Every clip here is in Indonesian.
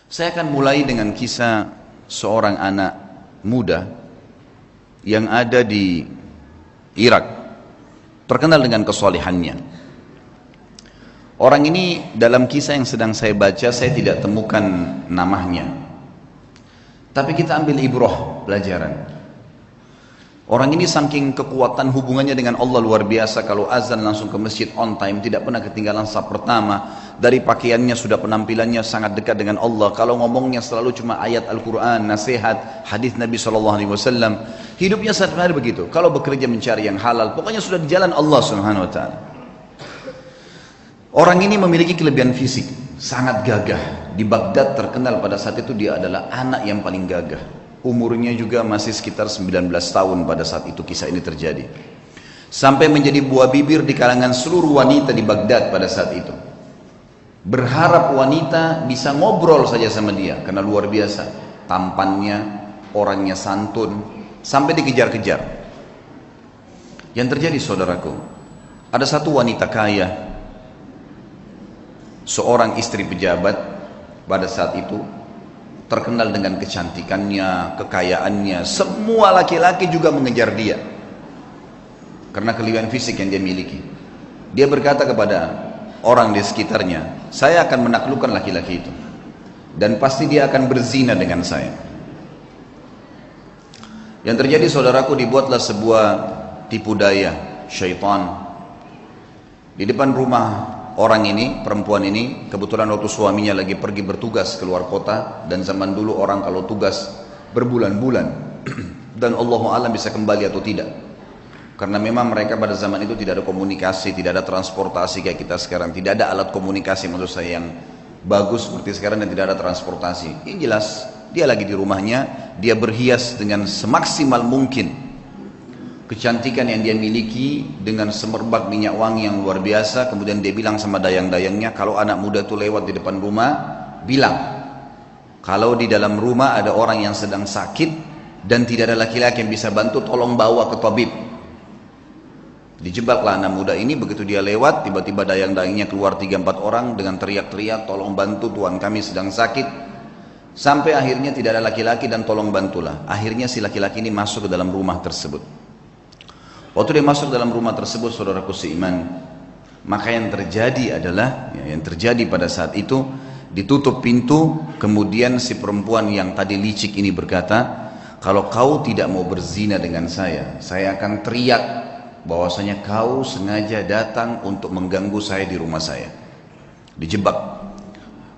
Saya akan mulai dengan kisah seorang anak muda yang ada di Irak, terkenal dengan kesalehannya. Orang ini dalam kisah yang sedang saya baca, saya tidak temukan namanya. Tapi kita ambil ibrah, pelajaran. Orang ini saking kekuatan hubungannya dengan Allah luar biasa. Kalau azan langsung ke masjid on time, tidak pernah ketinggalan saf pertama. Dari pakaiannya sudah penampilannya sangat dekat dengan Allah. Kalau ngomongnya selalu cuma ayat Al-Quran, nasihat, hadis Nabi SAW. Hidupnya sehari-hari begitu. Kalau bekerja mencari yang halal, pokoknya sudah di jalan Allah Subhanahu Wa Taala. Orang ini memiliki kelebihan fisik, sangat gagah. Di Baghdad terkenal pada saat itu dia adalah anak yang paling gagah. Umurnya juga masih sekitar 19 tahun pada saat itu kisah ini terjadi. Sampai menjadi buah bibir di kalangan seluruh wanita di Baghdad pada saat itu. Berharap wanita bisa ngobrol saja sama dia karena luar biasa. Tampannya, orangnya santun, sampai dikejar-kejar. Yang terjadi saudaraku, ada satu wanita kaya, seorang istri pejabat pada saat itu, terkenal dengan kecantikannya, kekayaannya. Semua laki-laki juga mengejar dia karena kelebihan fisik yang dia miliki. Dia berkata kepada orang di sekitarnya, saya akan menaklukkan laki-laki itu dan pasti dia akan berzina dengan saya. Yang terjadi saudaraku, dibuatlah sebuah tipu daya syaitan di depan rumah orang ini, perempuan ini. Kebetulan waktu suaminya lagi pergi bertugas keluar kota, dan zaman dulu orang kalau tugas berbulan-bulan dan Allahu a'lam bisa kembali atau tidak, karena memang mereka pada zaman itu tidak ada komunikasi, tidak ada transportasi kayak kita sekarang, tidak ada alat komunikasi maksud saya yang bagus seperti sekarang, dan tidak ada transportasi. Yang jelas dia lagi di rumahnya, dia berhias dengan semaksimal mungkin. Kecantikan yang dia miliki dengan semerbak minyak wangi yang luar biasa. Kemudian dia bilang sama dayang-dayangnya, kalau anak muda itu lewat di depan rumah, bilang kalau di dalam rumah ada orang yang sedang sakit dan tidak ada laki-laki yang bisa bantu, tolong bawa ke tabib. Dijebaklah anak muda ini. Begitu dia lewat, tiba-tiba dayang-dayangnya keluar 3-4 orang dengan teriak-teriak, tolong bantu, tuan kami sedang sakit. Sampai akhirnya tidak ada laki-laki dan tolong bantulah. Akhirnya si laki-laki ini masuk ke dalam rumah tersebut. Waktu dia masuk dalam rumah tersebut, saudaraku seiman, maka yang terjadi adalah, yang terjadi pada saat itu, ditutup pintu. Kemudian si perempuan yang tadi licik ini berkata, kalau kau tidak mau berzina dengan saya akan teriak bahwasanya kau sengaja datang untuk mengganggu saya di rumah saya. Dijebak.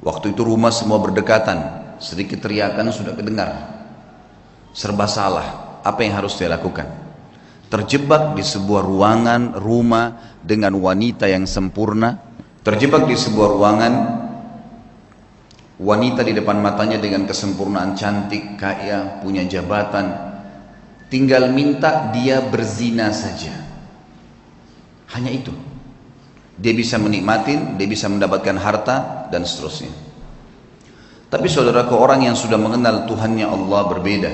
Waktu itu rumah semua berdekatan, sedikit teriakan sudah kedengar. Serba salah, apa yang harus dia lakukan? Terjebak di sebuah ruangan rumah dengan wanita yang sempurna, terjebak di sebuah ruangan, wanita di depan matanya dengan kesempurnaan, cantik, kaya, punya jabatan, tinggal minta dia berzina saja. Hanya itu, dia bisa menikmati, dia bisa mendapatkan harta dan seterusnya. Tapi saudaraku, orang yang sudah mengenal Tuhannya Allah berbeda.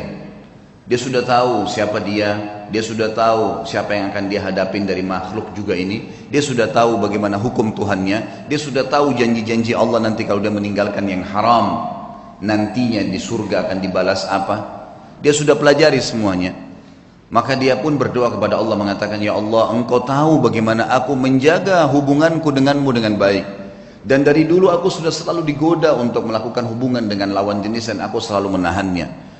Dia sudah tahu siapa dia sudah tahu siapa yang akan dia hadapin dari makhluk juga ini. Dia sudah tahu bagaimana hukum Tuhannya. Dia sudah tahu janji-janji Allah nanti kalau dia meninggalkan yang haram, nantinya di surga akan dibalas apa. Dia sudah pelajari semuanya. Maka dia pun berdoa kepada Allah mengatakan, ya Allah, engkau tahu bagaimana aku menjaga hubunganku denganmu dengan baik. Dan dari dulu aku sudah selalu digoda untuk melakukan hubungan dengan lawan jenis dan aku selalu menahannya.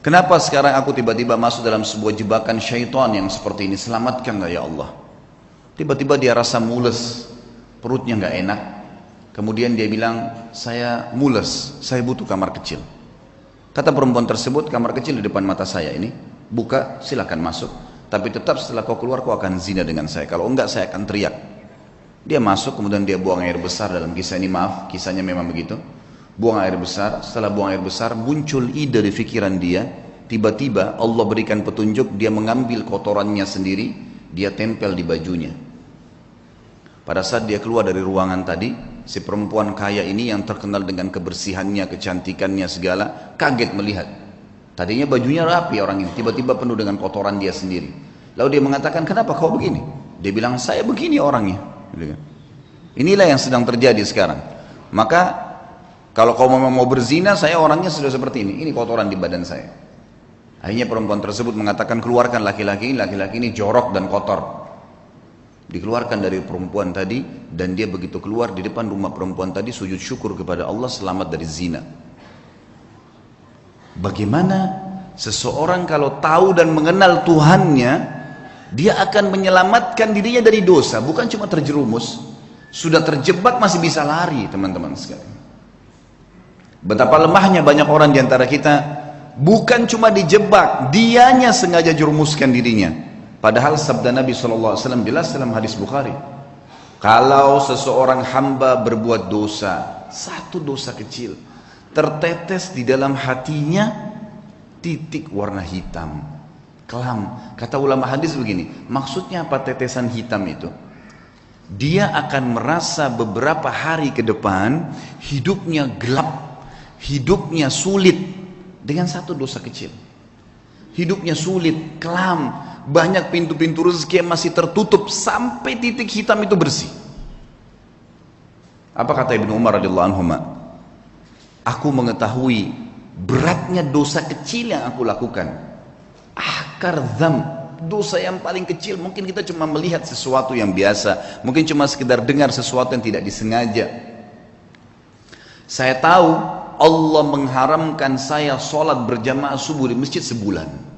Kenapa sekarang aku tiba-tiba masuk dalam sebuah jebakan syaitan yang seperti ini? Selamatkanlah ya Allah. Tiba-tiba dia rasa mules, perutnya nggak enak. Kemudian dia bilang, saya mules, saya butuh kamar kecil. Kata perempuan tersebut, kamar kecil di depan mata saya ini, buka, silakan masuk. Tapi tetap setelah kau keluar kau akan zina dengan saya. Kalau enggak saya akan teriak. Dia masuk, kemudian dia buang air besar. Dalam kisah ini, maaf, kisahnya memang begitu. Buang air besar. Setelah buang air besar, muncul ide di pikiran dia. Tiba-tiba Allah berikan petunjuk, dia mengambil kotorannya sendiri, dia tempel di bajunya. Pada saat dia keluar dari ruangan tadi, si perempuan kaya ini yang terkenal dengan kebersihannya, kecantikannya segala, kaget melihat. Tadinya bajunya rapi orang ini, tiba-tiba penuh dengan kotoran dia sendiri. Lalu dia mengatakan, kenapa kau begini? Dia bilang, saya begini orangnya. Inilah yang sedang terjadi sekarang. Maka Kalau kau memang mau berzina, saya orangnya sudah seperti ini kotoran di badan saya. Akhirnya perempuan tersebut mengatakan, keluarkan laki-laki ini jorok dan kotor. Dikeluarkan dari perempuan tadi, dan dia begitu keluar di depan rumah perempuan tadi sujud syukur kepada Allah selamat dari zina. Bagaimana seseorang kalau tahu dan mengenal Tuhannya, dia akan menyelamatkan dirinya dari dosa, bukan cuma terjerumus, sudah terjebak masih bisa lari, teman-teman sekalian. Betapa lemahnya banyak orang di antara kita, bukan cuma dijebak, dianya sengaja jerumuskan dirinya. Padahal sabda Nabi SAW jelas dalam hadis Bukhari, kalau seseorang hamba berbuat dosa, satu dosa kecil, tertetes di dalam hatinya titik warna hitam, kelam. Kata ulama hadis begini, maksudnya apa tetesan hitam itu? Dia akan merasa beberapa hari ke depan hidupnya gelap, hidupnya sulit dengan satu dosa kecil. Hidupnya sulit, kelam, banyak pintu-pintu rezeki yang masih tertutup sampai titik hitam itu bersih. Apa kata Ibnu Umar radhiyallahu anhu? Aku mengetahui beratnya dosa kecil yang aku lakukan. Ahkar dzam, dosa yang paling kecil. Mungkin kita cuma melihat sesuatu yang biasa, mungkin cuma sekedar dengar sesuatu yang tidak disengaja. Saya tahu Allah mengharamkan saya sholat berjamaah subuh di masjid sebulan.